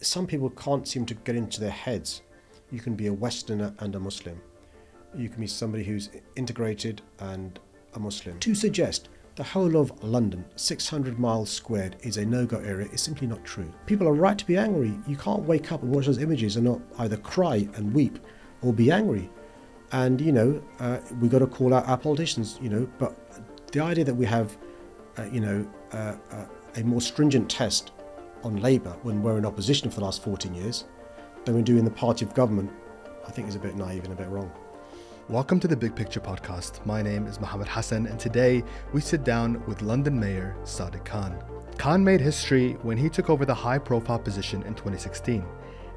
some people can't seem to get into their heads. You can be a Westerner and a Muslim. You can be somebody who's integrated and a Muslim. To suggest the whole of London, 600 miles squared, is a no-go area is simply not true. People are right to be angry. You can't wake up and watch those images and not either cry and weep or be angry. And, we've got to call out our politicians, but the idea that we have, a more stringent test on Labour when we're in opposition for the last 14 years than we do in the party of government, I think is a bit naive and a bit wrong. Welcome to the Big Picture podcast. My name is Mohammed Hassan, and today we sit down with London Mayor Sadiq Khan. Khan made history when he took over the high-profile position in 2016,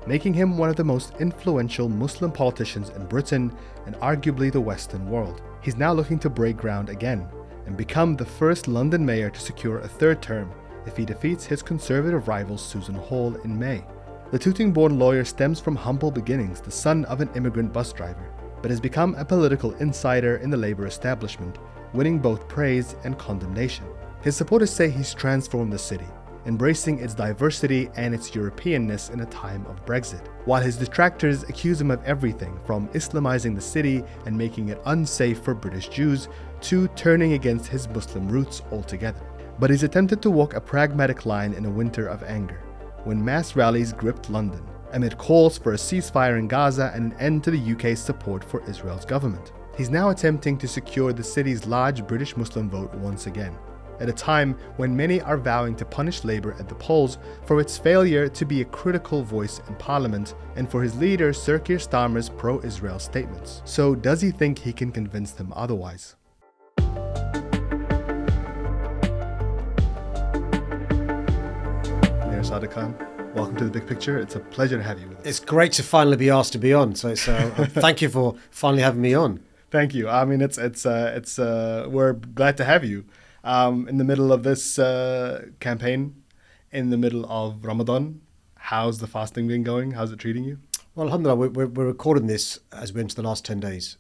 making him one of the most influential Muslim politicians in Britain and arguably the Western world. He's now looking to break ground again and become the first London mayor to secure a third term if he defeats his Conservative rival Susan Hall in May. The Tooting-born lawyer stems from humble beginnings, the son of an immigrant bus driver, but has become a political insider in the Labour establishment, winning both praise and condemnation. His supporters say he's transformed the city, embracing its diversity and its Europeanness in a time of Brexit, while his detractors accuse him of everything from Islamizing the city and making it unsafe for British Jews to turning against his Muslim roots altogether. But he's attempted to walk a pragmatic line in a winter of anger, when mass rallies gripped London, amid calls for a ceasefire in Gaza and an end to the UK's support for Israel's government. He's now attempting to secure the city's large British Muslim vote once again, at a time when many are vowing to punish Labour at the polls for its failure to be a critical voice in Parliament and for his leader Sir Keir Starmer's pro-Israel statements. So does he think he can convince them otherwise? Mayor Sadiq Khan, welcome to the Big Picture. It's a pleasure to have you with us. It's great to finally be asked to be on. So thank you for finally having me on. Thank you. I mean, we're glad to have you. In the middle of this campaign, in the middle of Ramadan, how's the fasting been going? How's it treating you? Well, alhamdulillah, we're recording this as we enter the last 10 days.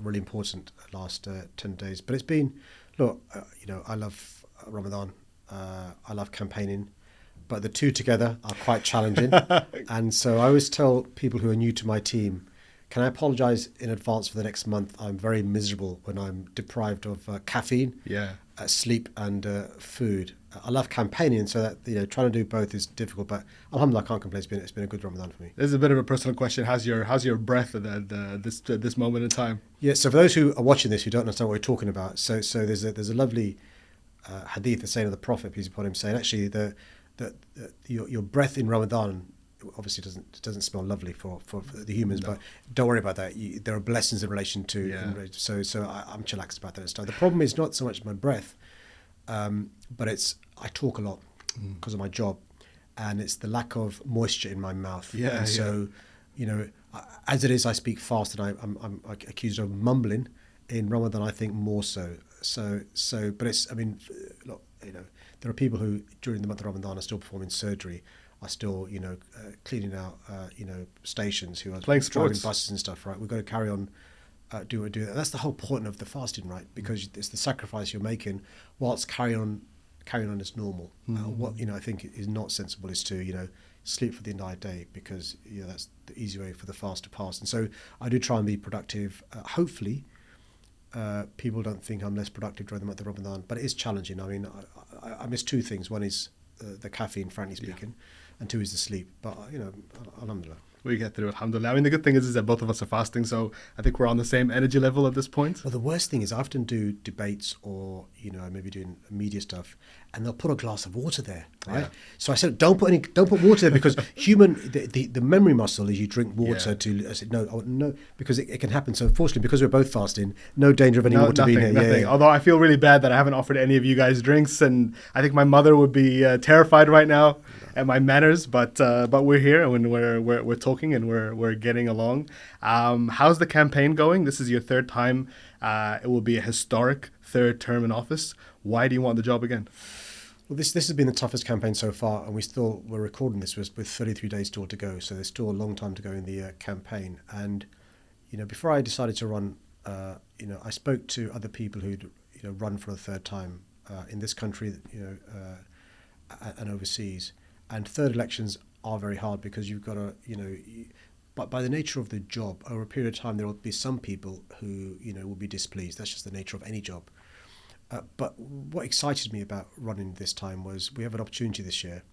Really important last 10 days. But it's been, I love Ramadan. I love campaigning. But the two together are quite challenging. And so I always tell people who are new to my team, can I apologise in advance for the next month? I'm very miserable when I'm deprived of caffeine, sleep and food. I love campaigning, so that trying to do both is difficult. But alhamdulillah, I can't complain. It's been a good Ramadan for me. This is a bit of a personal question. How's your breath at this moment in time? Yeah. So for those who are watching this who don't understand what we're talking about, so there's a lovely hadith, the saying of the Prophet, peace be upon him, saying actually your breath in Ramadan obviously doesn't smell lovely for the humans, but don't worry about that. There are blessings in relation to. So I'm chillaxed about that stuff. The problem is not so much my breath, but I talk a lot because of my job, and it's the lack of moisture in my mouth. So as it is, I speak fast, and I'm accused of mumbling. In Ramadan, I think more so. But it's. I mean, look, there are people who during the month of Ramadan are still performing surgery. Are still, cleaning out, stations who are playing driving sports, buses and stuff, right? We've got to carry on, do that. That's the whole point of the fasting, right? Because it's the sacrifice you're making whilst carrying on as normal. What I think is not sensible is to, sleep for the entire day, because that's the easy way for the fast to pass. And so I do try and be productive. Hopefully, people don't think I'm less productive during the month of Ramadan, but it is challenging. I mean, I miss two things. One is the caffeine, frankly speaking, and two is the sleep. But, alhamdulillah. We get through it, alhamdulillah. I mean, the good thing is that both of us are fasting, so I think we're on the same energy level at this point. Well, the worst thing is I often do debates or, maybe doing media stuff, and they'll put a glass of water there, right? So I said, don't put water there, because the memory muscle is you drink water I said, no, because it can happen. So unfortunately, because we're both fasting, no danger of any water being here. Nothing. Although I feel really bad that I haven't offered any of you guys drinks, and I think my mother would be terrified right now at my manners, but we're here and we're talking and we're getting along. How's the campaign going? This is your third time. It will be a historic third term in office. Why do you want the job again? Well, this has been the toughest campaign so far, and we're recording this with 33 days still to go. So there's still a long time to go in the campaign. And before I decided to run, I spoke to other people who'd run for a third time in this country, and overseas. And third elections are very hard because you've got to, but by the nature of the job, over a period of time, there will be some people who, will be displeased. That's just the nature of any job. But what excited me about running this time was we have an opportunity this year.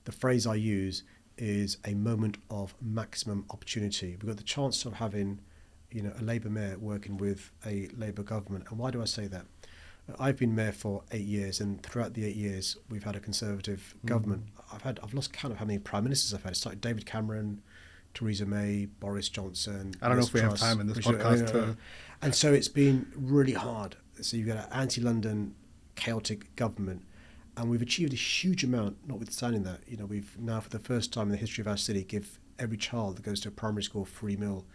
The phrase I use is a moment of maximum opportunity. We've got the chance of having, a Labour mayor working with a Labour government. And why do I say that? I've been mayor for 8 years, and throughout the 8 years, we've had a Conservative government. I've lost count of how many prime ministers I've had. It started David Cameron, Theresa May, Boris Johnson. I don't know if we have time in this podcast. And so it's been really hard. So you've got an anti-London, chaotic government, and we've achieved a huge amount. Notwithstanding that, we've now, for the first time in the history of our city, give every child that goes to a primary school a free meal.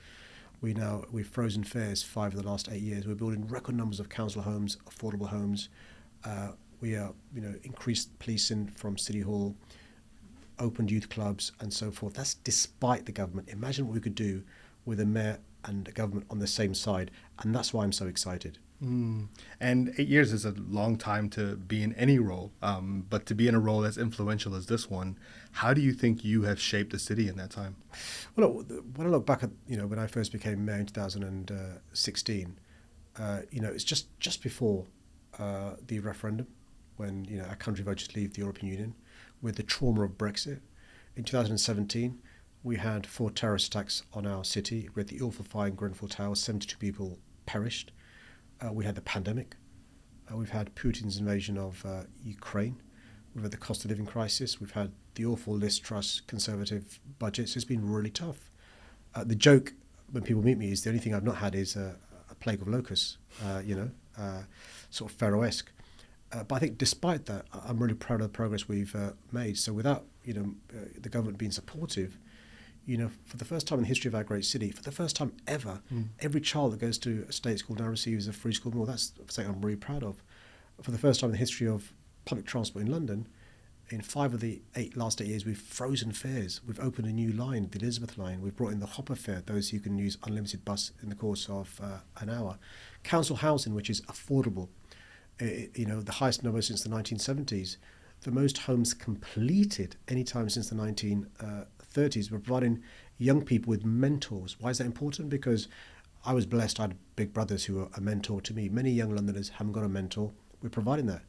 We've frozen fares 5 of the last 8 years. We're building record numbers of council homes, affordable homes. We are, increased policing from City Hall, opened youth clubs, and so forth. That's despite the government. Imagine what we could do with a mayor and a government on the same side, and that's why I'm so excited. And 8 years is a long time to be in any role, but to be in a role as influential as this one, how do you think you have shaped the city in that time? Well, when I look back at when I first became mayor in 2016, it's just before the referendum, when our country voted to leave the European Union, with the trauma of Brexit. In 2017, we had 4 terrorist attacks on our city. We had the awful fire in Grenfell Tower. 72 people perished. We had the pandemic. We've had Putin's invasion of Ukraine. We've had the cost of living crisis. We've had the awful Liz Truss Conservative budgets. It's been really tough. The joke when people meet me is the only thing I've not had is a plague of locusts, sort of Pharaoh-esque. But I think despite that, I'm really proud of the progress we've made. So without the government being supportive, for the first time in the history of our great city, for the first time ever, every child that goes to a state school now receives a free school meal. That's something I'm really proud of. For the first time in the history of public transport in London, in 5 of the last 8 years, we've frozen fares. We've opened a new line, the Elizabeth line. We've brought in the Hopper fare, those who can use unlimited bus in the course of an hour. Council housing, which is affordable, the highest number since the 1970s. The most homes completed any time since the 1930s. We're providing young people with mentors. Why is that important? Because I was blessed. I had big brothers who were a mentor to me. Many young Londoners haven't got a mentor. We're providing that.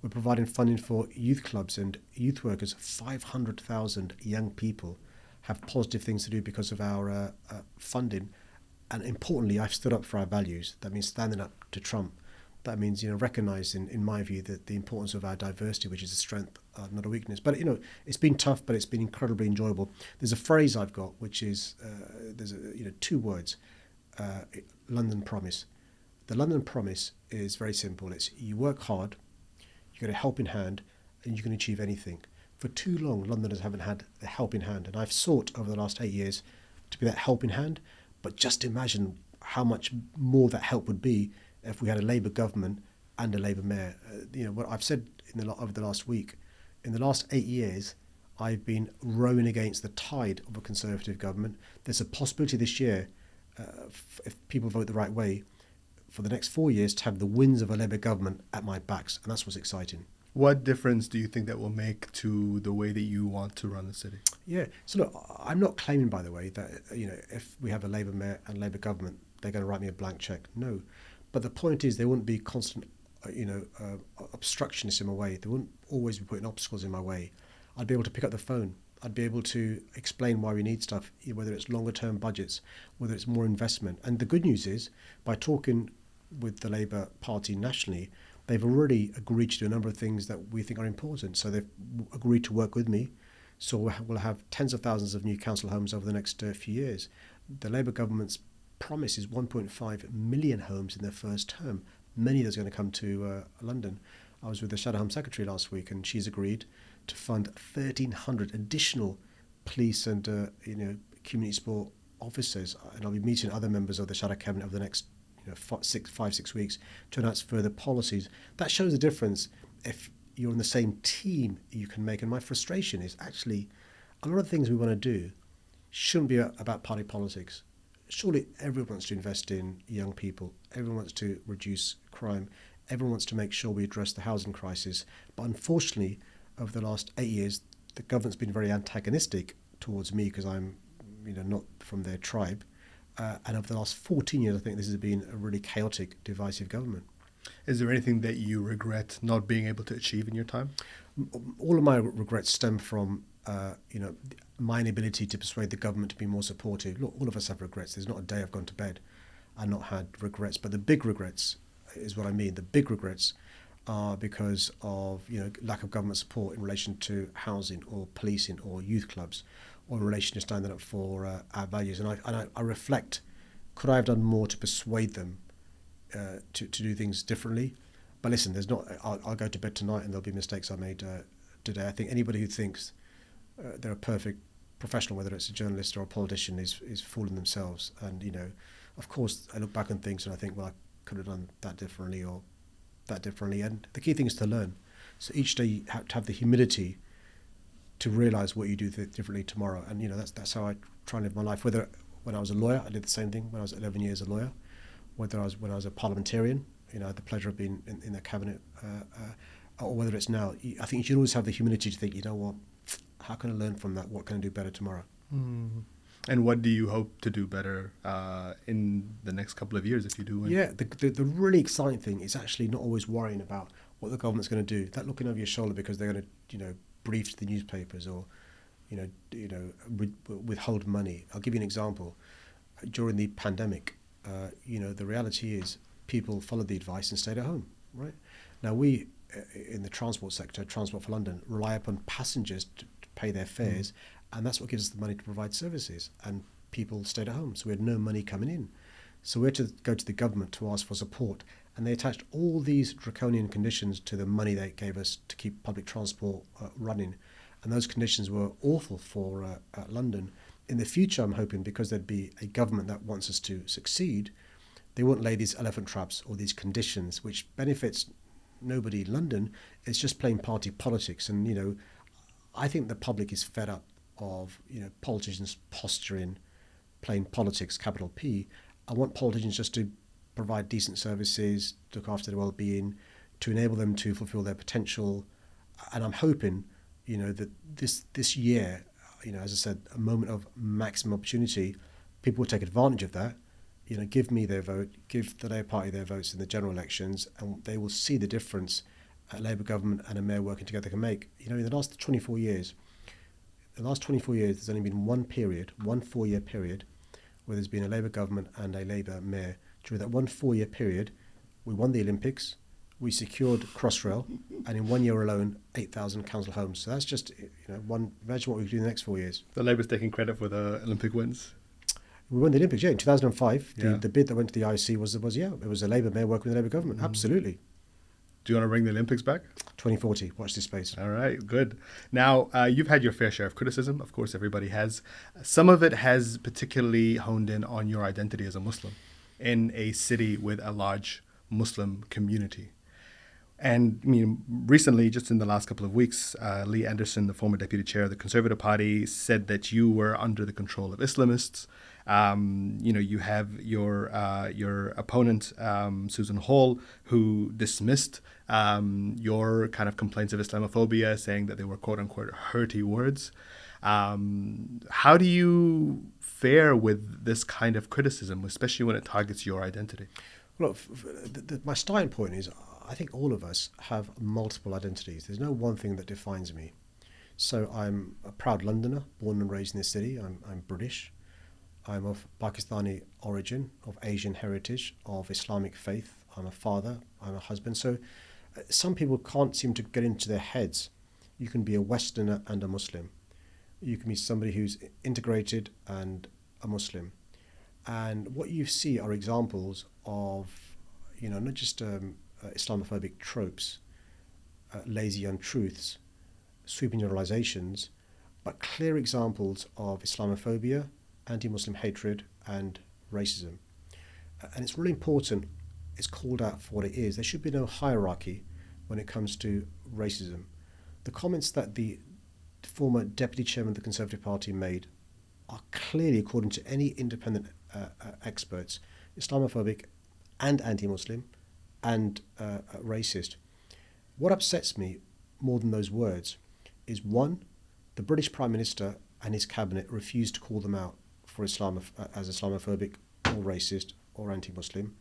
We're providing funding for youth clubs and youth workers. 500,000 young people have positive things to do because of our funding. And importantly, I've stood up for our values. That means standing up to Trump. That means, recognising, in my view, that the importance of our diversity, which is a strength, not a weakness. But, it's been tough, but it's been incredibly enjoyable. There's a phrase I've got, which is, there's 2 words, London promise. The London promise is very simple. It's you work hard, you get a helping hand, and you can achieve anything. For too long, Londoners haven't had the helping hand. And I've sought over the last 8 years to be that helping hand. But just imagine how much more that help would be if we had a Labour government and a Labour mayor. What I've said over the last week, in the last 8 years, I've been rowing against the tide of a Conservative government. There's a possibility this year, if people vote the right way, for the next 4 years to have the winds of a Labour government at my backs, and that's what's exciting. What difference do you think that will make to the way that you want to run the city? Yeah, so look, I'm not claiming, by the way, that if we have a Labour mayor and Labour government, they're going to write me a blank cheque. No. But the point is, there wouldn't be constant, obstructionists in my way. They wouldn't always be putting obstacles in my way. I'd be able to pick up the phone. I'd be able to explain why we need stuff, whether it's longer term budgets, whether it's more investment. And the good news is, by talking with the Labour Party nationally, they've already agreed to do a number of things that we think are important. So they've agreed to work with me. So we'll have tens of thousands of new council homes over the next few years. The Labour government's promise is 1.5 million homes in their first term. Many of those are going to come to London. I was with the Shadow Home Secretary last week, and she's agreed to fund 1,300 additional police and community support officers. And I'll be meeting other members of the Shadow Cabinet over the next 5-6 weeks to announce further policies. That shows a difference. If you're on the same team, you can make. And my frustration is actually a lot of things we want to do shouldn't be about party politics. Surely everyone wants to invest in young people. Everyone wants to reduce crime. Everyone wants to make sure we address the housing crisis. But unfortunately, over the last 8 years, the government's been very antagonistic towards me because I'm, not from their tribe. And over the last 14 years, I think this has been a really chaotic, divisive government. Is there anything that you regret not being able to achieve in your time? All of my regrets stem from, my inability to persuade the government to be more supportive. Look, all of us have regrets. There's not a day I've gone to bed and not had regrets. But the big regrets is what I mean. The big regrets are because of, lack of government support in relation to housing or policing or youth clubs, or in relation to standing up for our values. And I reflect, could I have done more to persuade them to do things differently? But listen, I'll go to bed tonight and there'll be mistakes I made today. I think anybody who thinks they're a perfect professional, whether it's a journalist or a politician, is fooling themselves. And, of course, I look back on things and I think, well, I could have done that differently or that differently. And the key thing is to learn. So each day you have to have the humility to realise what you do differently tomorrow. And, that's how I try and live my life. Whether when I was a lawyer, I did the same thing when I was 11 years a lawyer. When I was a parliamentarian, I had the pleasure of being in the cabinet, or whether it's now. I think you should always have the humility to think, you know what, how can I learn from that? What can I do better tomorrow? Mm. And what do you hope to do better in the next couple of years if you do win? Yeah, the really exciting thing is actually not always worrying about what the government's going to do. That looking over your shoulder because they're going to, brief the newspapers or, withhold money. I'll give you an example. During the pandemic, the reality is people followed the advice and stayed at home, right? Now we, in the transport sector, Transport for London, rely upon passengers to pay their fares, and that's what gives us the money to provide services. And people stayed at home, so we had no money coming in. So we had to go to the government to ask for support, and they attached all these draconian conditions to the money they gave us to keep public transport running. And those conditions were awful for London. In the future, I'm hoping, because there'd be a government that wants us to succeed, they won't lay these elephant traps or these conditions, which benefits nobody in London. It's just plain party politics. And, I think the public is fed up of, politicians posturing, playing politics, capital P. I want politicians just to provide decent services, look after their well-being, to enable them to fulfill their potential. And I'm hoping, that this year, as I said, a moment of maximum opportunity, people will take advantage of that, give me their vote, give the Labour Party their votes in the general elections, and they will see the difference a Labour government and a mayor working together can make. In the last 24 years, there's only been one 4-year period, where there's been a Labour government and a Labour mayor. During that 1 4-year period, we won the Olympics, we secured Crossrail, and in 1 year alone, 8,000 council homes. So that's just, imagine what we could do in the next 4 years. So Labour's taking credit for the Olympic wins? We won the Olympics, in 2005. The bid that went to the IOC was it was a Labour mayor working with the Labour government. Absolutely. Do you want to bring the Olympics back? 2040, watch this space. All right, good. Now, you've had your fair share of criticism. Of course, everybody has. Some of it has particularly honed in on your identity as a Muslim in a city with a large Muslim community. And recently, just in the last couple of weeks, Lee Anderson, the former deputy chair of the Conservative Party, said that you were under the control of Islamists. You have your opponent, Susan Hall, who dismissed your kind of complaints of Islamophobia, saying that they were quote unquote hurty words. How do you fare with this kind of criticism, especially when it targets your identity? Well, my starting point is, I think all of us have multiple identities. There's no one thing that defines me. So I'm a proud Londoner, born and raised in this city. I'm British. I'm of Pakistani origin, of Asian heritage, of Islamic faith. I'm a father. I'm a husband. So some people can't seem to get into their heads. You can be a Westerner and a Muslim. You can be somebody who's integrated and a Muslim. And what you see are examples of, not just Islamophobic tropes, lazy untruths, sweeping generalizations, but clear examples of Islamophobia, anti-Muslim hatred, and racism. And it's really important it's called out for what it is. There should be no hierarchy when it comes to racism. The comments that the former deputy chairman of the Conservative Party made are clearly, according to any independent experts, Islamophobic and anti-Muslim and racist. What upsets me more than those words is, one, The British Prime Minister and his cabinet refused to call them out for as Islamophobic or racist or anti-Muslim.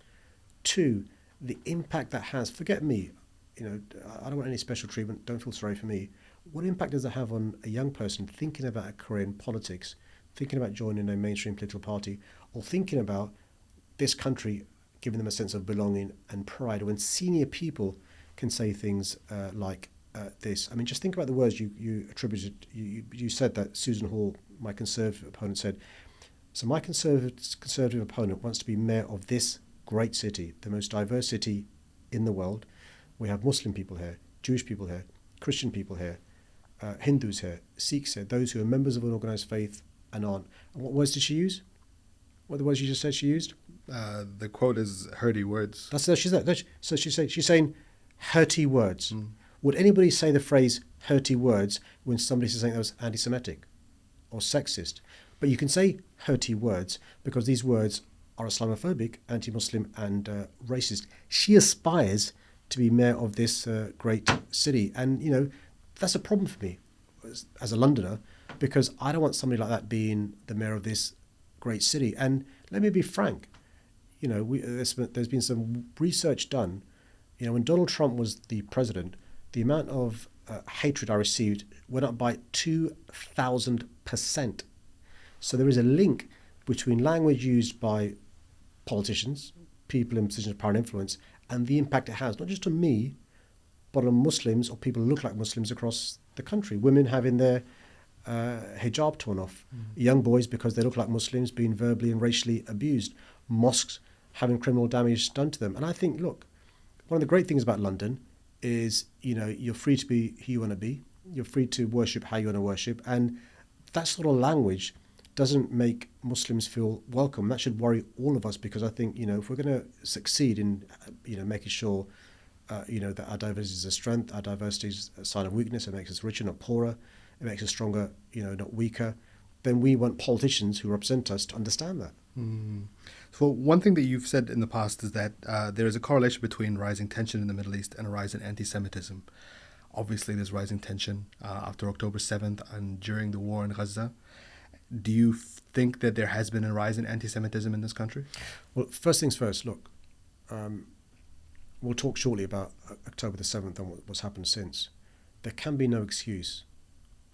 Two, the impact that has, forget me, I don't want any special treatment, don't feel sorry for me. What impact does that have on a young person thinking about a career in politics, thinking about joining a mainstream political party, or thinking about this country giving them a sense of belonging and pride when senior people can say things like this? I mean, just think about the words you attributed. You said that Susan Hall, my Conservative opponent, said, so my Conservative opponent wants to be mayor of this great city, the most diverse city in the world. We have Muslim people here, Jewish people here, Christian people here, Hindus here, Sikhs here, those who are members of an organised faith and aren't. And what words did she use? What are the words you just said she used? The quote is hurty words. That's what she said. So she's saying hurty words. Would anybody say the phrase hurty words when somebody says something that was anti-Semitic or sexist? But you can say hurty words because these words are Islamophobic, anti-Muslim and racist. She aspires to be mayor of this great city. And, that's a problem for me as a Londoner because I don't want somebody like that being the mayor of this great city. And let me be frank, there's been some research done. When Donald Trump was the president, the amount of hatred I received went up by 2,000%. So there is a link between language used by politicians, people in positions of power and influence, and the impact it has, not just on me, but on Muslims or people who look like Muslims across the country. Women having their hijab torn off. Young boys, because they look like Muslims, being verbally and racially abused. Mosques having criminal damage done to them. And I think, look, one of the great things about London is, you're free to be who you want to be. You're free to worship how you want to worship. And that sort of language doesn't make Muslims feel welcome. That should worry all of us because I think, if we're going to succeed in, making sure that our diversity is a strength, our diversity is a sign of weakness, it makes us richer, not poorer, it makes us stronger, not weaker, then we want politicians who represent us to understand that. So one thing that you've said in the past is that there is a correlation between rising tension in the Middle East and a rise in anti-Semitism. Obviously, there's rising tension after October 7th and during the war in Gaza. Do you think that there has been a rise in anti-Semitism in this country? Well, first things first, look, we'll talk shortly about October the 7th and what's happened since. There can be no excuse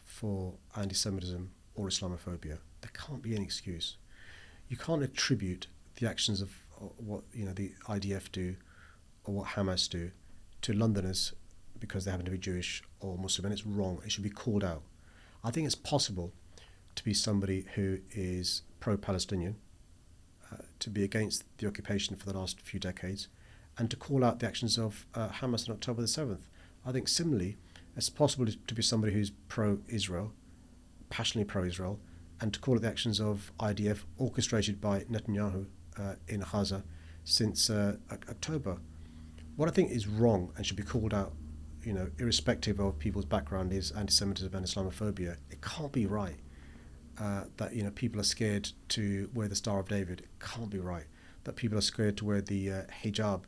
for anti-Semitism or Islamophobia. There can't be any excuse. You can't attribute the actions of what the IDF do or what Hamas do to Londoners because they happen to be Jewish or Muslim, and it's wrong. It should be called out. I think it's possible to be somebody who is pro-Palestinian, to be against the occupation for the last few decades, and to call out the actions of Hamas on October the 7th. I think similarly, it's possible to be somebody who's pro-Israel, passionately pro-Israel, and to call out the actions of IDF orchestrated by Netanyahu in Gaza since October. What I think is wrong and should be called out, irrespective of people's background, is anti-Semitism and Islamophobia. It can't be right that people are scared to wear the Star of David. It can't be right that people are scared to wear the hijab.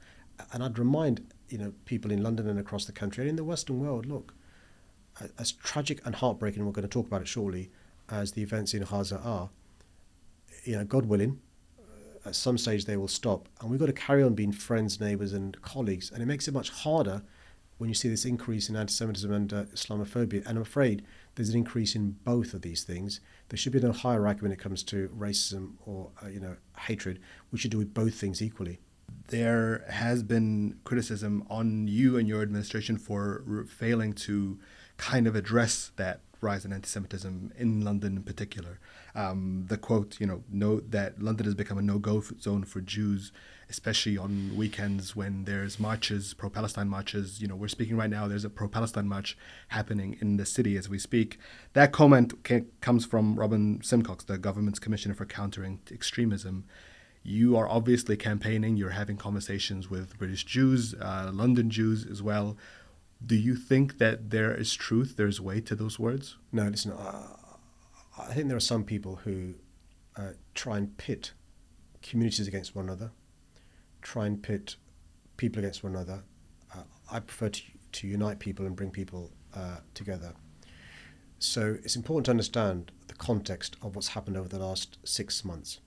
And I'd remind people in London and across the country and in the Western world, look, as tragic and heartbreaking, and we're going to talk about it shortly, as the events in Gaza are, God willing, at some stage they will stop, and we've got to carry on being friends, neighbours and colleagues. And it makes it much harder when you see this increase in anti-Semitism and Islamophobia. And I'm afraid there's an increase in both of these things. There should be no hierarchy when it comes to racism or hatred. We should do with both things equally. There has been criticism on you and your administration for failing to kind of address that rise in anti-Semitism in London in particular. The quote, note that London has become a no-go zone for Jews, especially on weekends when there's marches, pro-Palestine marches. We're speaking right now, there's a pro-Palestine march happening in the city as we speak. That comment comes from Robin Simcox, the government's commissioner for countering extremism. You are obviously campaigning, you're having conversations with British Jews, London Jews as well. Do you think that there is truth, there's weight to those words? No, listen, I think there are some people who try and pit communities against one another, try and pit people against one another. I prefer to unite people and bring people together. So it's important to understand the context of what's happened over the last 6 months.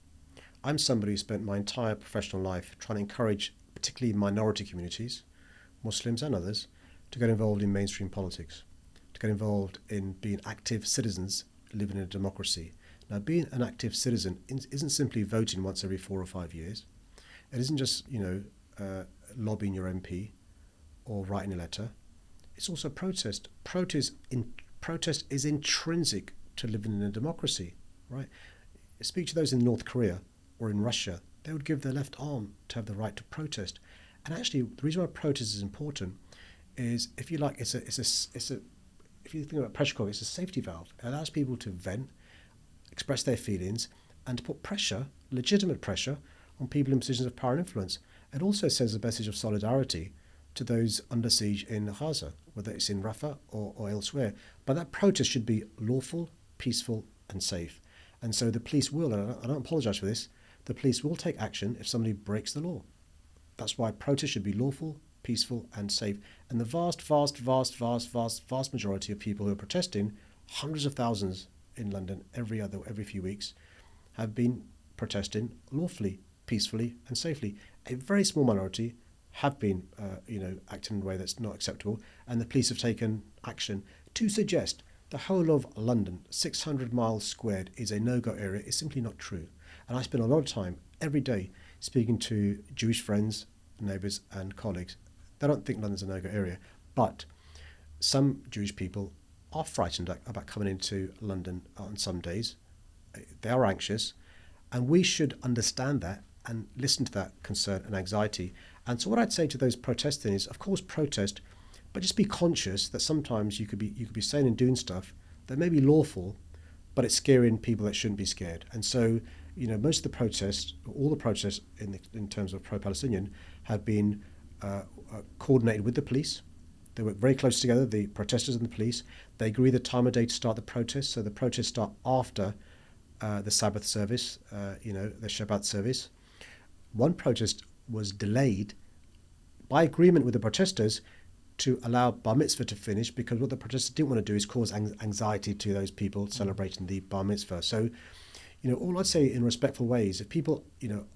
I'm somebody who spent my entire professional life trying to encourage particularly minority communities, Muslims and others, to get involved in mainstream politics, to get involved in being active citizens living in a democracy. Now, being an active citizen isn't simply voting once every 4 or 5 years. It isn't just, lobbying your MP or writing a letter. It's also protest. Protest is intrinsic to living in a democracy, right? Speak to those in North Korea or in Russia. They would give their left arm to have the right to protest. And actually, the reason why protest is important is, if you like, if you think about pressure cooker, it's a safety valve. It allows people to vent, express their feelings, and to put pressure, legitimate pressure, on people in positions of power and influence. It also sends a message of solidarity to those under siege in Gaza, whether it's in Rafah or elsewhere. But that protest should be lawful, peaceful, and safe. And so the police will, and I don't apologise for this, the police will take action if somebody breaks the law. That's why protest should be lawful, peaceful, and safe. And the vast majority of people who are protesting, hundreds of thousands in London every few weeks, have been protesting lawfully, peacefully, and safely. A very small minority have been, acting in a way that's not acceptable, and the police have taken action. To suggest the whole of London, 600 miles squared, is a no-go area is simply not true. And I spend a lot of time every day speaking to Jewish friends, neighbours, and colleagues. They don't think London's a no-go area, but some Jewish people are frightened about coming into London on some days. They are anxious, and we should understand that and listen to that concern and anxiety. And so what I'd say to those protesting is, of course, protest, but just be conscious that sometimes you could be saying and doing stuff that may be lawful, but it's scaring people that shouldn't be scared. And so, most of the protests, all the protests in terms of pro-Palestinian, have been coordinated with the police. They work very close together, the protesters and the police. They agree the time of day to start the protest, so the protests start after the Sabbath service, the Shabbat service. One protest was delayed by agreement with the protesters to allow Bar Mitzvah to finish, because what the protesters didn't want to do is cause anxiety to those people celebrating the Bar Mitzvah. So, all I'd say in respectful ways, if people, look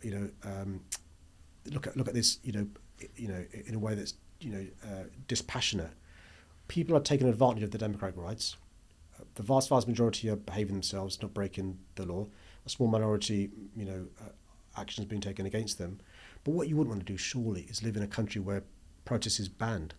at this, in a way that's, dispassionate, people are taking advantage of the democratic rights. The vast majority are behaving themselves, not breaking the law. A small minority, actions being taken against them. But what you wouldn't want to do, surely, is live in a country where protest is banned.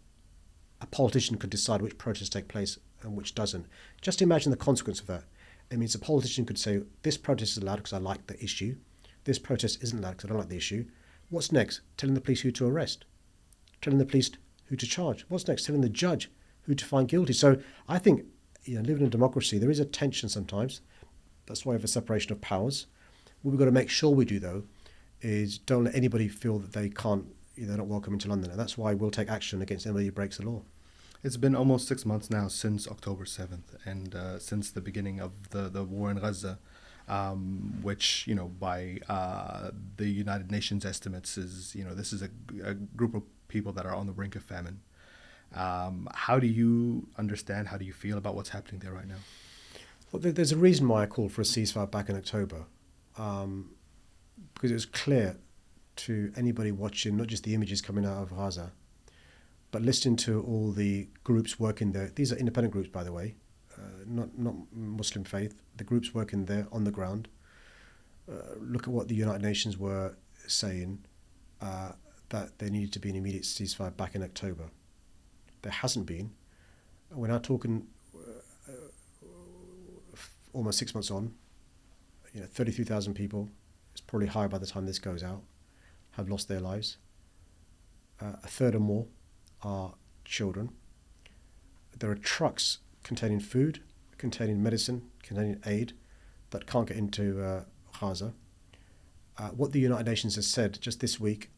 A politician could decide which protests take place and which doesn't. Just imagine the consequence of that. It means a politician could say, this protest is allowed because I like the issue. This protest isn't allowed because I don't like the issue. What's next? Telling the police who to arrest. Telling the police who to charge. What's next? Telling the judge who to find guilty. So I think, living in a democracy, there is a tension sometimes. That's why we have a separation of powers. What we've got to make sure we do, though, is don't let anybody feel that they can't, they're not welcome into London. And that's why we'll take action against anybody who breaks the law. It's been almost 6 months now since October 7th, and since the beginning of the war in Gaza, which, by the United Nations estimates is, this is a group of people that are on the brink of famine. How do you understand, how do you feel about what's happening there right now? Well, there's a reason why I called for a ceasefire back in October, because it was clear to anybody watching, not just the images coming out of Gaza, but listening to all the groups working there. These are independent groups, by the way, not Muslim faith. The groups working there on the ground. Look at what the United Nations were saying, that there needed to be an immediate ceasefire back in October. There hasn't been. We're now talking almost 6 months on. 33,000 people, it's probably higher by the time this goes out, have lost their lives. A third or more are children. There are trucks containing food, containing medicine, containing aid that can't get into Gaza. What the United Nations has said just this week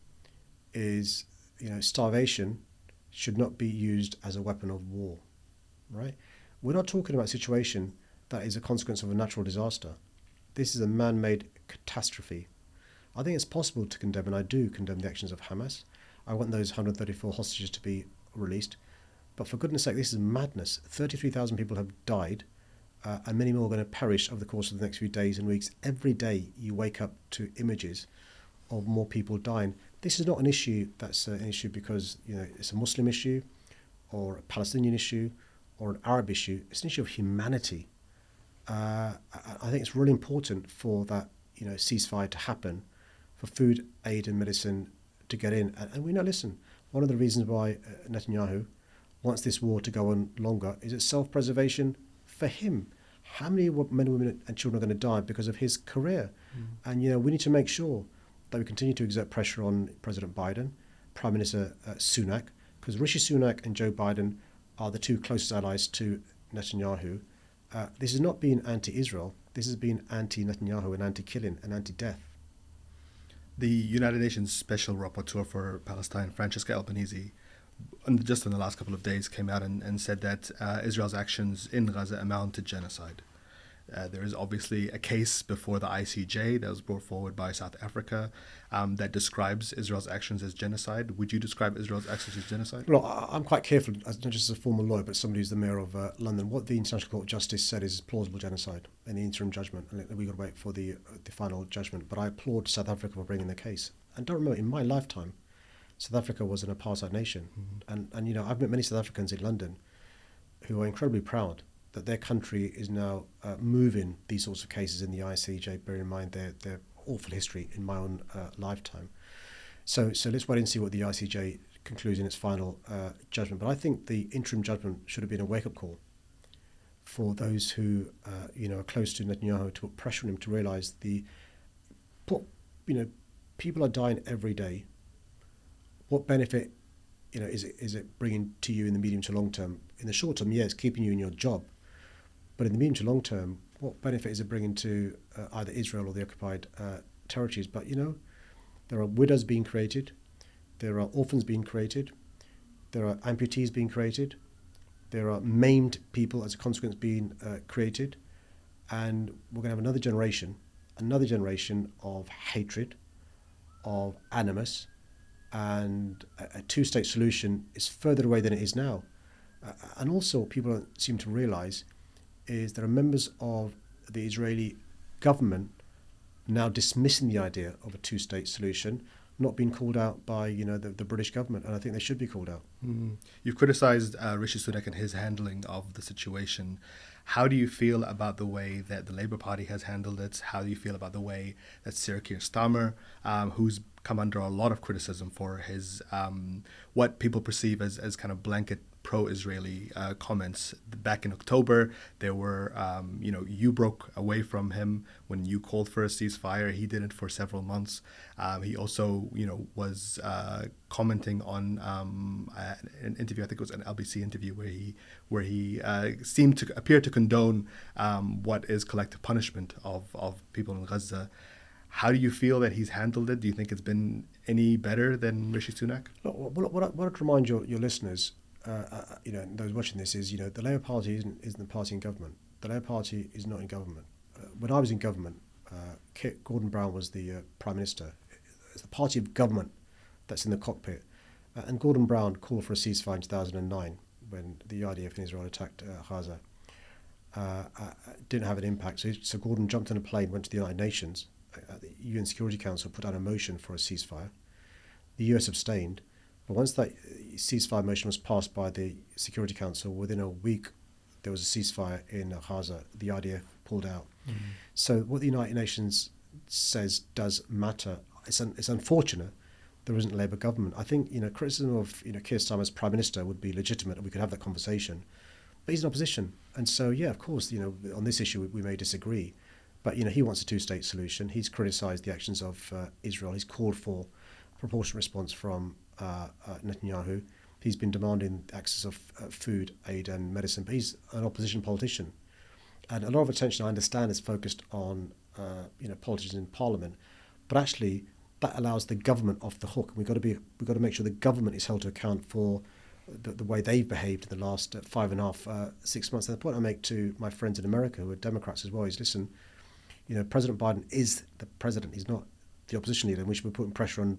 is, starvation should not be used as a weapon of war, right? We're not talking about a situation that is a consequence of a natural disaster. This is a man-made catastrophe. I think it's possible to condemn, and I do condemn, the actions of Hamas. I want those 134 hostages to be released. But for goodness sake, this is madness. 33,000 people have died and many more are going to perish over the course of the next few days and weeks. Every day you wake up to images of more people dying. This is not an issue that's an issue because it's a Muslim issue or a Palestinian issue or an Arab issue. It's an issue of humanity. I think it's really important for that ceasefire to happen, for food, aid and medicine to get in. And we know, listen, one of the reasons why Netanyahu wants this war to go on longer is it's self-preservation for him. How many men, women and children are going to die because of his career? And we need to make sure that we continue to exert pressure on President Biden, Prime Minister Sunak, because Rishi Sunak and Joe Biden are the two closest allies to Netanyahu. This has not been anti-Israel. This has been anti-Netanyahu and anti-killing and anti-death. The United Nations Special Rapporteur for Palestine, Francesca Albanese, just in the last couple of days came out and said that Israel's actions in Gaza amount to genocide. There is obviously a case before the ICJ that was brought forward by South Africa that describes Israel's actions as genocide. Would you describe Israel's actions as genocide? Well, I'm quite careful, not just as a former lawyer, but somebody who's the mayor of London. What the International Court of Justice said is plausible genocide in the interim judgment, and we've got to wait for the final judgment. But I applaud South Africa for bringing the case. And don't remember, in my lifetime, South Africa was an apartheid nation. And I've met many South Africans in London who are incredibly proud that their country is now moving these sorts of cases in the ICJ, bearing in mind their awful history in my own lifetime. So let's wait and see what the ICJ concludes in its final judgment. But I think the interim judgment should have been a wake-up call for those who are close to Netanyahu, to put pressure on him to realise people are dying every day. What benefit is it bringing to you in the medium to long term? In the short term, it's keeping you in your job. But in the medium to long term, what benefit is it bringing to either Israel or the occupied territories? But, there are widows being created, there are orphans being created, there are amputees being created, there are maimed people as a consequence being created, and we're going to have another generation of hatred, of animus, and a two-state solution is further away than it is now. And also what people don't seem to realise is there are members of the Israeli government now dismissing the idea of a two-state solution, not being called out by the British government, and I think they should be called out. You've criticised Rishi Sunak and his handling of the situation. How do you feel about the way that the Labour Party has handled it? How do you feel about the way that Sir Keir Starmer, who's come under a lot of criticism for his what people perceive as kind of blanket pro-Israeli comments. Back in October, there were, you broke away from him when you called for a ceasefire. He did it for several months. He also, was commenting on an interview, I think it was an LBC interview, where he seemed to appear to condone what is collective punishment of people in Gaza. How do you feel that he's handled it? Do you think it's been any better than Rishi Sunak? What I'd remind your listeners, those watching this, is the Labour Party isn't the party in government. The Labour Party is not in government. When I was in government, Gordon Brown was the Prime Minister. It's the party of government that's in the cockpit. And Gordon Brown called for a ceasefire in 2009 when the IDF in Israel attacked Gaza. Didn't have an impact. So Gordon jumped on a plane, went to the United Nations. The UN Security Council put out a motion for a ceasefire. The US abstained. But once that ceasefire motion was passed by the Security Council, within a week there was a ceasefire in Gaza. The IDF pulled out. So what the United Nations says does matter. It's unfortunate there isn't a Labour government. I think criticism of Keir Starmer as Prime Minister would be legitimate, and we could have that conversation. But he's in opposition, and so of course on this issue we may disagree. But he wants a two-state solution. He's criticised the actions of Israel. He's called for a proportionate response from Netanyahu. He's been demanding access of food, aid and medicine, but he's an opposition politician. And a lot of attention, I understand, is focused on politicians in Parliament, but actually that allows the government off the hook. We've got to make sure the government is held to account for the way they've behaved in the last 5.5, 6 months. And the point I make to my friends in America who are Democrats as well is, listen, President Biden is the president. He's not the opposition leader, and we should be putting pressure on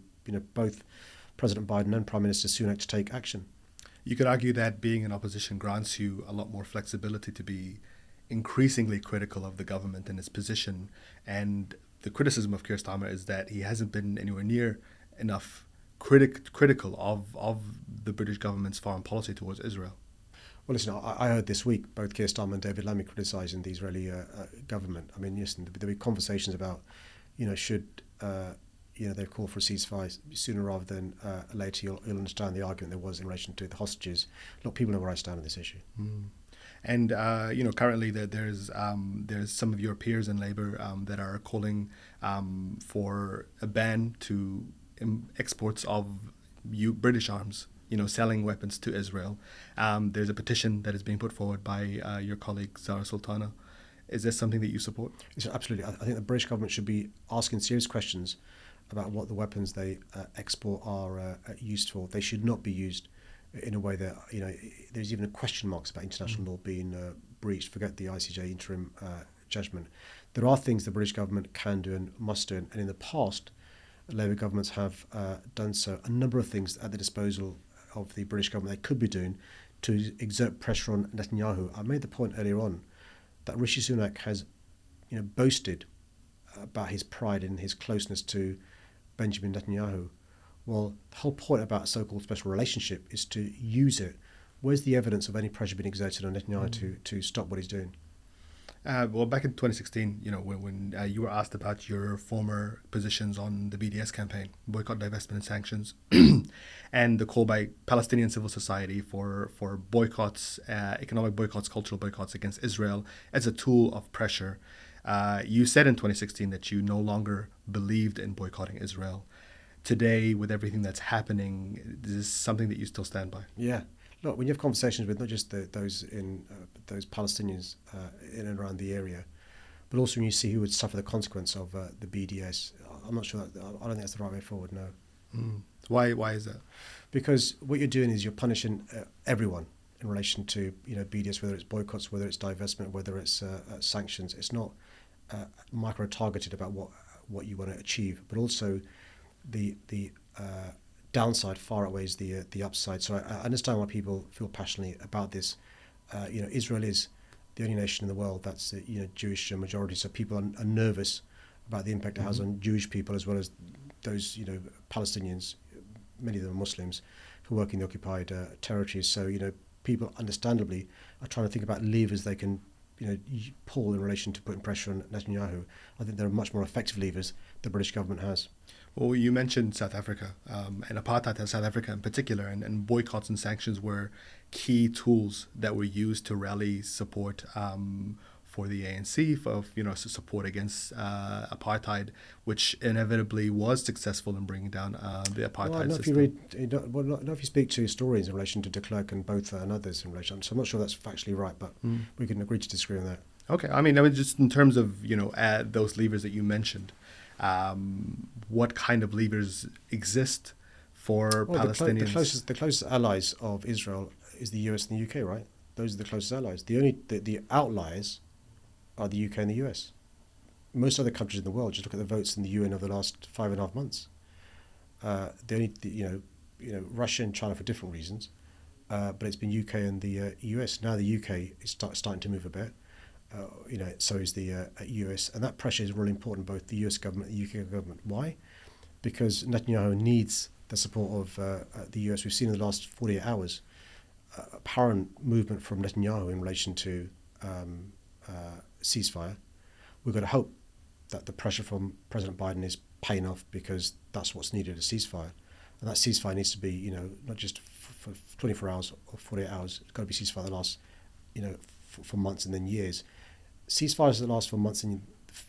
both President Biden and Prime Minister Sunak to take action. You could argue that being in opposition grants you a lot more flexibility to be increasingly critical of the government and its position. And the criticism of Keir Starmer is that he hasn't been anywhere near enough critical of the British government's foreign policy towards Israel. Well, listen, I heard this week both Keir Starmer and David Lammy criticising the Israeli government. I mean, listen, there'll be conversations about, should, they've called for a ceasefire sooner rather than later. You'll understand the argument there was in relation to the hostages. Look, people know where I stand on this issue. And currently there's some of your peers in Labour that are calling for a ban to exports of British arms, selling weapons to Israel. There's a petition that is being put forward by your colleague Zara Sultana. Is this something that you support? Yes, absolutely. I think the British government should be asking serious questions about what the weapons they export are used for. They should not be used in a way that, there's even a question marks about international law being breached. Forget the ICJ interim judgment. There are things the British government can do and must do, and in the past, Labour governments have done so. A number of things at the disposal of the British government they could be doing to exert pressure on Netanyahu. I made the point earlier on that Rishi Sunak has, boasted about his pride and his closeness to Benjamin Netanyahu. Well, the whole point about a so-called special relationship is to use it. Where's the evidence of any pressure being exerted on Netanyahu to stop what he's doing? Well, back in 2016, when you were asked about your former positions on the BDS campaign, boycott, divestment and sanctions, and the call by Palestinian civil society for boycotts, economic boycotts, cultural boycotts against Israel as a tool of pressure, you said in 2016 that you no longer believed in boycotting Israel. Today, with everything that's happening, is this something that you still stand by? Yeah. Look, when you have conversations with not just those Palestinians in and around the area, but also when you see who would suffer the consequence of the BDS, I'm not sure I don't think that's the right way forward. No. Why is that? Because what you're doing is you're punishing everyone in relation to BDS, whether it's boycotts, whether it's divestment, whether it's sanctions. It's not micro targeted about what you want to achieve, but also the downside far outweighs the upside. So I understand why people feel passionately about this. Israel is the only nation in the world that's Jewish majority, so people are nervous about the impact it has on Jewish people as well as those Palestinians. Many of them are Muslims who work in the occupied territories. So people understandably are trying to think about levers they can pull in relation to putting pressure on Netanyahu. I think there are much more effective levers the British government has. Well, you mentioned South Africa and apartheid in South Africa in particular, and boycotts and sanctions were key tools that were used to rally support for the ANC, for support against apartheid, which inevitably was successful in bringing down the apartheid system. If you speak to historians in relation to de Klerk and Botha and others in relation, so I'm not sure that's factually right, but we can agree to disagree on that. Okay, I mean just in terms of those levers that you mentioned. What kind of levers exist for Palestinians? The closest allies of Israel is the US and the UK, right? Those are the closest allies. The outliers are the UK and the US. Most other countries in the world, just look at the votes in the UN over the last 5.5 months. Russia and China for different reasons, but it's been UK and the US. Now the UK is starting to move a bit. So is the US, and that pressure is really important, both the US government and the UK government. Why? Because Netanyahu needs the support of the US. We've seen in the last 48 hours apparent movement from Netanyahu in relation to ceasefire. We've got to hope that the pressure from President Biden is paying off, because that's what's needed, a ceasefire. And that ceasefire needs to be, not just for 24 hours or 48 hours. It's got to be ceasefire that lasts, for months and then years. Ceasefires that last for months and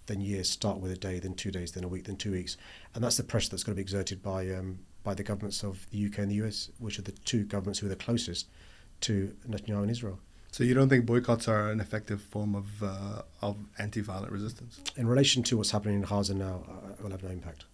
then years start with a day, then 2 days, then a week, then 2 weeks, and that's the pressure that's got to be exerted by the governments of the UK and the US, which are the two governments who are the closest to Netanyahu and Israel. So you don't think boycotts are an effective form of anti-violent resistance? In relation to what's happening in Gaza now, it will have no impact.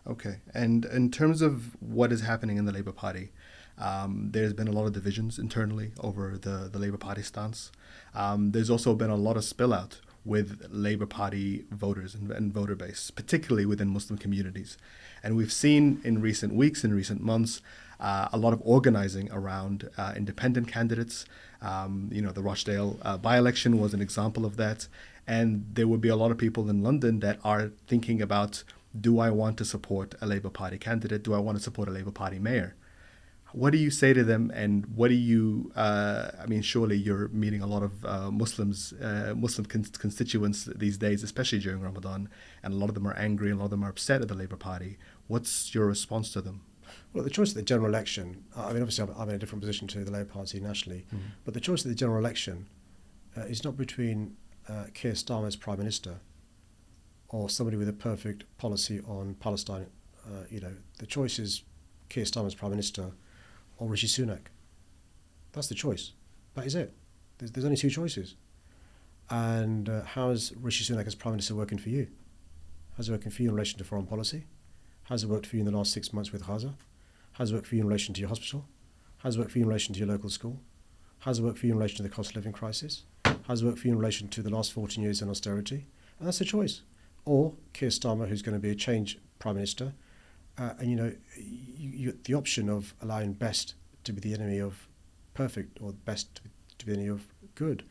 Okay, and in terms of what is happening in the Labour Party, there's been a lot of divisions internally over the Labour Party stance. There's also been a lot of spill out with Labour Party voters and voter base, particularly within Muslim communities. And we've seen in recent weeks, in recent months, a lot of organizing around independent candidates. The Rochdale by-election was an example of that. And there would be a lot of people in London that are thinking about, do I want to support a Labour Party candidate? Do I want to support a Labour Party mayor? What do you say to them, and what do you, surely you're meeting a lot of Muslim constituents these days, especially during Ramadan, and a lot of them are angry, and a lot of them are upset at the Labour Party. What's your response to them? Well, the choice of the general election, obviously I'm in a different position to the Labour Party nationally, but the choice of the general election is not between Keir Starmer as Prime Minister or somebody with a perfect policy on Palestine. The choice is Keir Starmer as Prime Minister or Rishi Sunak. That's the choice. That is it. There's only two choices. And how is Rishi Sunak as Prime Minister working for you? How's it working for you in relation to foreign policy? How's it worked for you in the last 6 months with Gaza? How's it worked for you in relation to your hospital? How's it worked for you in relation to your local school? How's it worked for you in relation to the cost of living crisis? How's it worked for you in relation to the last 14 years in austerity? And that's the choice. Or Keir Starmer, who's going to be a change Prime Minister, the option of allowing best to be the enemy of perfect or best to be the enemy of good.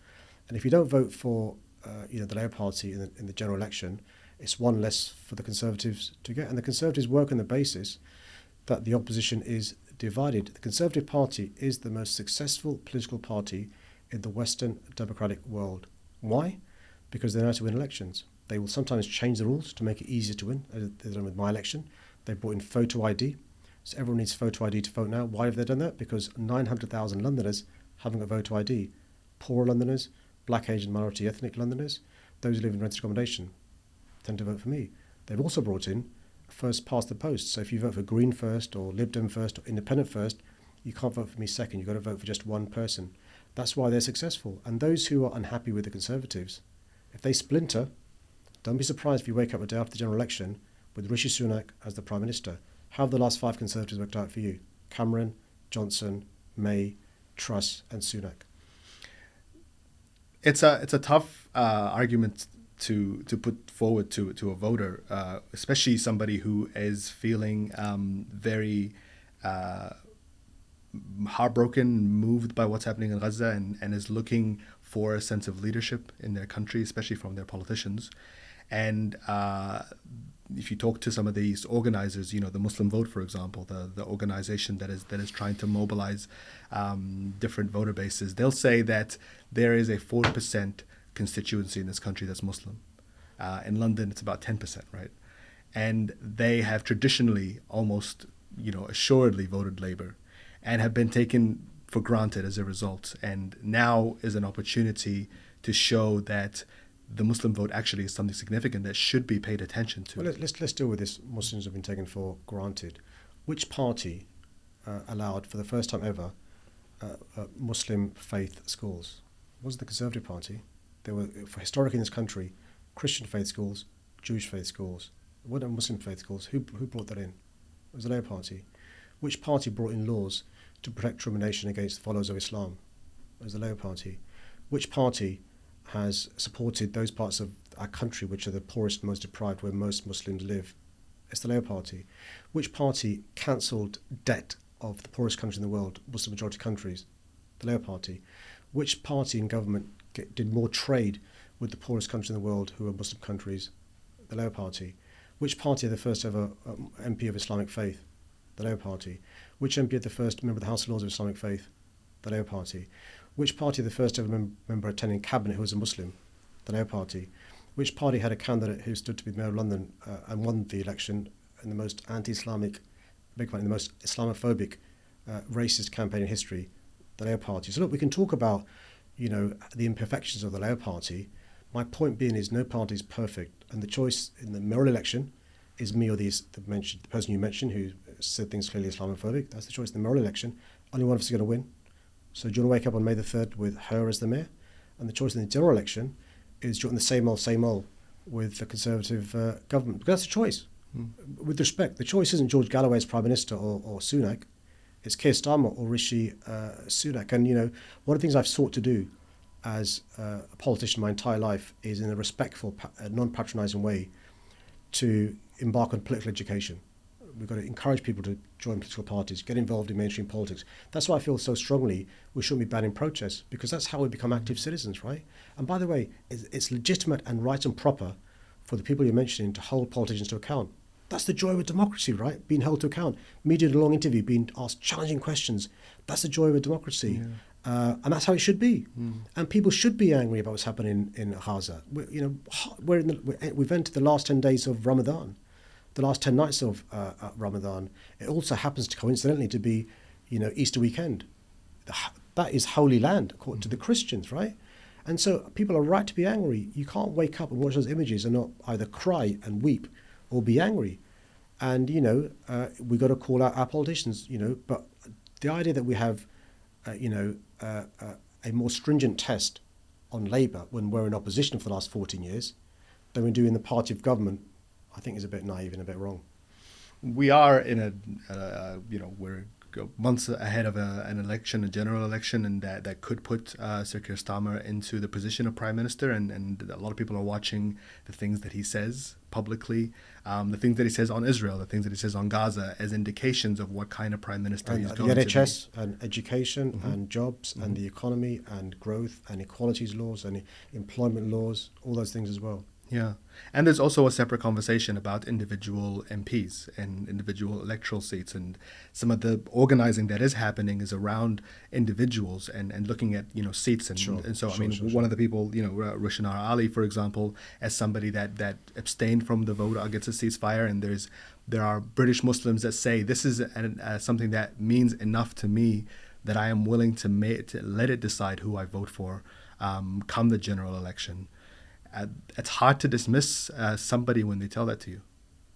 And if you don't vote for the Labour Party in the general election, it's one less for the Conservatives to get. And the Conservatives work on the basis that the opposition is divided. The Conservative Party is the most successful political party in the Western democratic world. Why? Because they know how to win elections. They will sometimes change the rules to make it easier to win, as they've done with my election. They brought in photo ID. So everyone needs photo ID to vote now. Why have they done that? Because 900,000 Londoners haven't got voter ID. Poor Londoners, black, Asian, minority, ethnic Londoners, those who live in rented accommodation tend to vote for me. They've also brought in first past the post. So if you vote for Green first or Lib Dem first or Independent first, you can't vote for me second. You've got to vote for just one person. That's why they're successful. And those who are unhappy with the Conservatives, if they splinter, don't be surprised if you wake up the day after the general election with Rishi Sunak as the Prime Minister. How have the last 5 Conservatives worked out for you? Cameron, Johnson, May, Truss and Sunak. It's a tough argument to put forward to a voter, especially somebody who is feeling very heartbroken, moved by what's happening in Gaza, and is looking for a sense of leadership in their country, especially from their politicians. And if you talk to some of these organizers, the Muslim Vote, for example, the organization that is trying to mobilize different voter bases, they'll say that there is a 40% constituency in this country that's Muslim. In London, it's about 10%, right? And they have traditionally almost, assuredly voted Labour and have been taken for granted as a result. And now is an opportunity to show that the Muslim vote actually is something significant that should be paid attention to. Well, let's deal with this. Muslims have been taken for granted. Which party allowed, for the first time ever, Muslim faith schools? It wasn't the Conservative Party. There were, historically in this country, Christian faith schools, Jewish faith schools. It wasn't Muslim faith schools. Who brought that in? It was the Labour Party. Which party brought in laws to protect discrimination against followers of Islam? It was the Labour Party. Which party has supported those parts of our country which are the poorest and most deprived, where most Muslims live? It's the Labour Party. Which party cancelled debt of the poorest country in the world, Muslim majority countries? The Labour Party. Which party in government did more trade with the poorest country in the world, who are Muslim countries? The Labour Party. Which party had the first ever MP of Islamic faith? The Labour Party. Which MP had the first member of the House of Lords of Islamic faith? The Labour Party. Which party had the first ever member attending cabinet who was a Muslim? The Labour Party. Which party had a candidate who stood to be Mayor of London and won the election in the most anti-Islamic, in the most Islamophobic, racist campaign in history? The Labour Party. So look, we can talk about, the imperfections of the Labour Party. My point being is no party is perfect, and the choice in the mayoral election is me or the person you mentioned who said things clearly Islamophobic. That's the choice in the mayoral election. Only one of us is going to win. So do you want to wake up on May the 3rd with her as the mayor? And the choice in the general election is do you want the same old with the Conservative government? Because that's the choice. With respect, the choice isn't George Galloway as Prime Minister or Sunak. It's Keir Starmer or Rishi Sunak. And, one of the things I've sought to do as a politician my entire life is, in a respectful, non-patronising way, to embark on political education. We've got to encourage people to join political parties, get involved in mainstream politics. That's why I feel so strongly we shouldn't be banning protests, because that's how we become active citizens, right? And by the way, it's legitimate and right and proper for the people you're mentioning to hold politicians to account. That's the joy of a democracy, right? Being held to account. Me doing a long interview, being asked challenging questions. That's the joy of a democracy. Yeah. And that's how it should be. And people should be angry about what's happening in Gaza. We've entered the last 10 days of Ramadan, the last 10 nights of Ramadan. It also happens to coincidentally to be, Easter weekend. That is Holy Land, according to the Christians, right? And so people are right to be angry. You can't wake up and watch those images and not either cry and weep or be angry. And, we've got to call out our politicians, but the idea that we have, a more stringent test on Labour when we're in opposition for the last 14 years than we do in the party of government, I think is a bit naive and a bit wrong. We are in we're months ahead of an election, a general election, and that could put Sir Keir Starmer into the position of Prime Minister. And a lot of people are watching the things that he says publicly, the things that he says on Israel, the things that he says on Gaza, as indications of what kind of Prime Minister he's going to be. The NHS and education and jobs and the economy and growth and equalities laws and employment laws, all those things as well. Yeah. And there's also a separate conversation about individual MPs and individual electoral seats, and some of the organizing that is happening is around individuals and looking at, seats. One of the people, Rushanar Ali, for example, as somebody that abstained from the vote against a ceasefire, and there are British Muslims that say this is something that means enough to me that I am willing to let it decide who I vote for come the general election. It's hard to dismiss somebody when they tell that to you.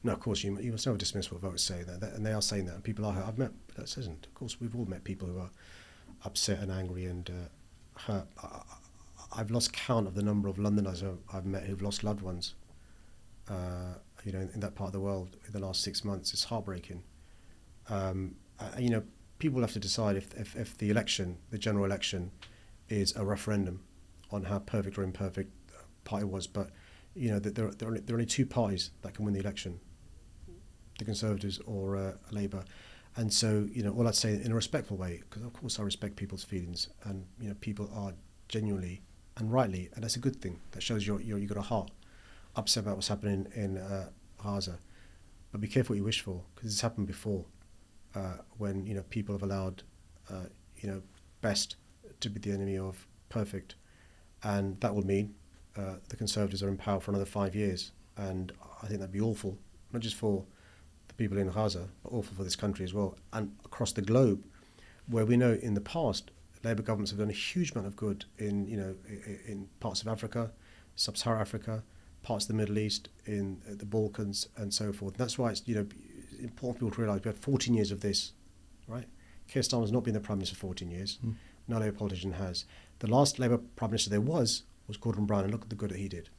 No, of course, you must never dismiss what voters say, and they are saying that. And people are. I've met. That isn't. Of course, we've all met people who are upset and angry and hurt. I've lost count of the number of Londoners I've met who've lost loved ones. In that part of the world in the last 6 months. It's heartbreaking. People have to decide if the election, the general election, is a referendum on how perfect or imperfect party was, but there are only two parties that can win the election: the Conservatives or Labour. And so all I'd say in a respectful way, because of course I respect people's feelings, and people are genuinely and rightly, and that's a good thing. That shows you've got a heart, upset about what's happening in Gaza. But be careful what you wish for, because it's happened before, when people have allowed best to be the enemy of perfect, and that will mean the Conservatives are in power for another 5 years, and I think that'd be awful, not just for the people in Gaza, but awful for this country as well, and across the globe, where we know in the past Labour governments have done a huge amount of good in parts of Africa, sub-Saharan Africa, parts of the Middle East, in the Balkans, and so forth. And that's why it's important for people to realise we had 14 years of this, right? Keir Starmer has not been the Prime Minister for 14 years. No Labour politician has. The last Labour Prime Minister there was Gordon Brown, and look at the good that he did.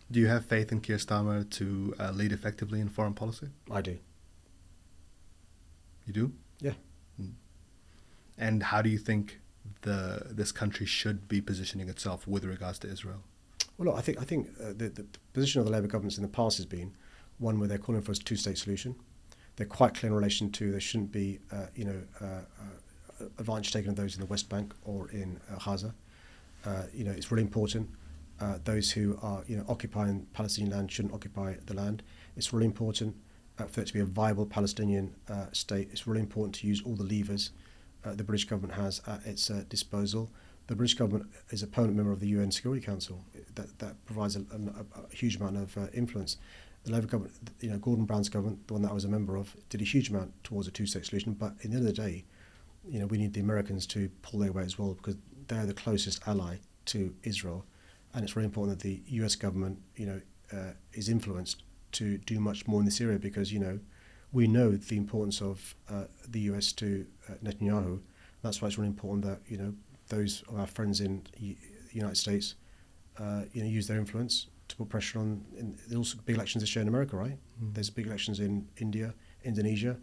Do you have faith in Keir Starmer to lead effectively in foreign policy? I do. You do? Yeah. And how do you think this country should be positioning itself with regards to Israel? Well, look, I think the position of the Labour governments in the past has been one where they're calling for a two-state solution. They're quite clear in relation to there shouldn't be advantage taken of those in the West Bank or in Gaza. It's really important. Those who are occupying Palestinian land shouldn't occupy the land. It's really important for there to be a viable Palestinian state. It's really important to use all the levers the British government has at its disposal. The British government is a permanent member of the UN Security Council. That provides a huge amount of influence. The Labour government, Gordon Brown's government, the one that I was a member of, did a huge amount towards a two-state solution. But at the end of the day, we need the Americans to pull their weight as well, because they're the closest ally to Israel, and it's really important that the US government, is influenced to do much more in this area, because we know the importance of the US to Netanyahu. That's why it's really important that those of our friends in the United States, use their influence to put pressure on. There's also big elections this year in America, right? There's big elections in India, Indonesia,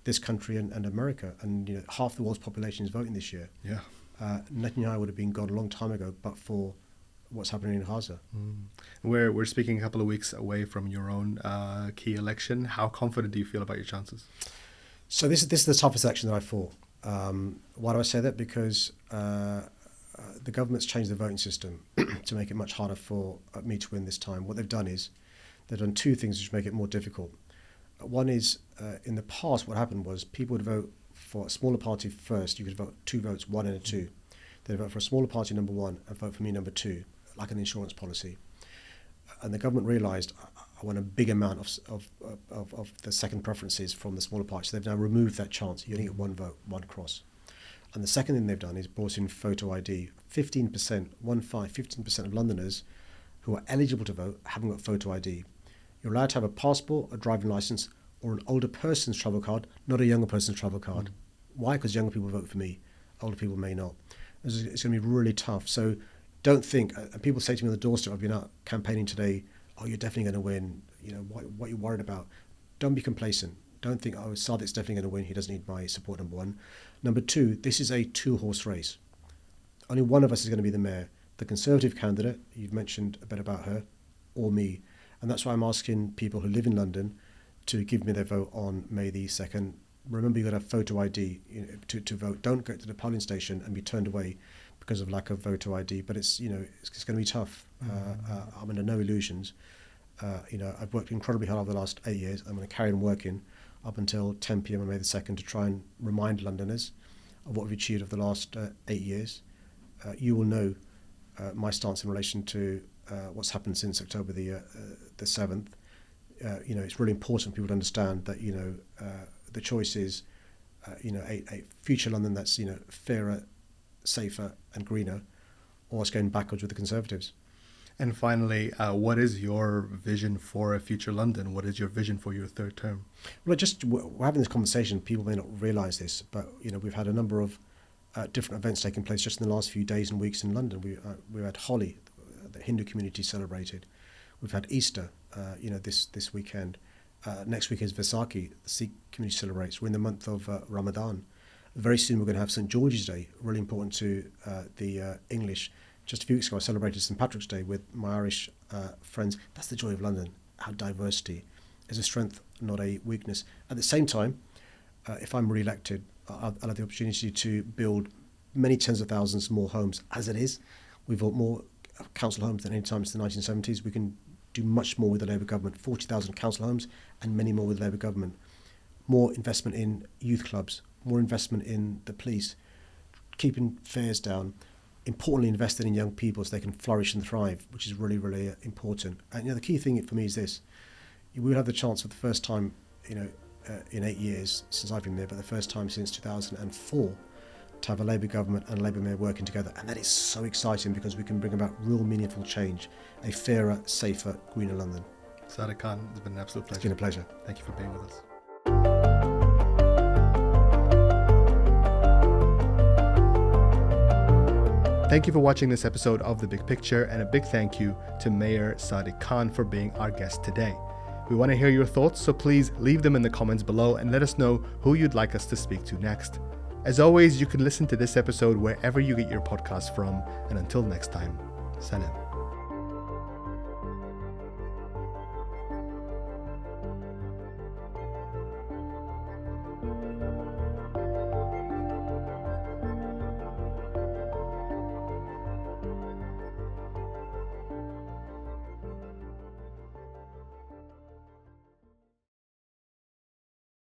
this country, and America, and half the world's population is voting this year. Yeah. Netanyahu would have been gone a long time ago, but for what's happening in Gaza. We're speaking a couple of weeks away from your own key election. How confident do you feel about your chances? So this is the toughest election that I fought. Why do I say that? Because the government's changed the voting system to make it much harder for me to win this time. What they've done is they've done two things which make it more difficult. One is, in the past, what happened was people would vote for a smaller party first. You could vote 2 votes, 1 and a 2. They'd vote for a smaller party, number 1, and vote for me, number 2, like an insurance policy. And the government realised, I want a big amount of the second preferences from the smaller party. So they've now removed that chance. You only get 1 vote, 1 cross. And the second thing they've done is brought in photo ID. 15% of Londoners who are eligible to vote haven't got photo ID. You're allowed to have a passport, a driving licence, or an older person's travel card, not a younger person's travel card. Why? Because younger people vote for me, older people may not. It's going to be really tough. So don't think, and people say to me on the doorstep, I've been out campaigning today, oh, you're definitely going to win. You know, what are you worried about? Don't be complacent. Don't think, oh, Sadiq's definitely going to win. He doesn't need my support, number 1. Number 2, this is a 2-horse race. Only one of us is going to be the mayor. The Conservative candidate, you've mentioned a bit about her, or me. And that's why I'm asking people who live in London to give me their vote on May the 2nd. Remember, you've got to have photo ID to vote. Don't go to the polling station and be turned away because of lack of photo ID. But it's going to be tough. I'm under no illusions. I've worked incredibly hard over the last 8 years. I'm going to carry on working up until 10 p.m. on May the 2nd to try and remind Londoners of what we've achieved over the last 8 years. You will know my stance in relation to what's happened since October the 7th. It's really important for people to understand that the choice is a future London that's fairer, safer and greener, or it's going backwards with the Conservatives. And finally, what is your vision for a future London? What is your vision for your 3rd term? Well, we're having this conversation. People may not realise this, but we've had a number of different events taking place just in the last few days and weeks in London. We had Holi, the Hindu community celebrated. We've had Easter, this weekend. Next week is Vaisakhi, the Sikh community celebrates. We're in the month of Ramadan. Very soon we're going to have St. George's Day, really important to the English. Just a few weeks ago I celebrated St. Patrick's Day with my Irish friends. That's the joy of London. Our diversity is a strength, not a weakness. At the same time, if I'm re-elected, I'll have the opportunity to build many tens of thousands more homes. As it is, we've built more council homes than any time since the 1970s. We can do much more with the Labour government, 40,000 council homes and many more with the Labour government. More investment in youth clubs, more investment in the police, keeping fares down, importantly investing in young people so they can flourish and thrive, which is really, really important. And the key thing for me is this. We will have the chance for the first time, in 8 years since I've been there, but the first time since 2004, to have a Labour government and a Labour mayor working together. And that is so exciting because we can bring about real meaningful change, a fairer, safer, greener London. Sadiq Khan, it's been an absolute pleasure. It's been a pleasure. Thank you for being with us. Thank you for watching this episode of The Big Picture, and a big thank you to Mayor Sadiq Khan for being our guest today. We want to hear your thoughts, so please leave them in the comments below and let us know who you'd like us to speak to next. As always, you can listen to this episode wherever you get your podcasts from, and until next time, salam.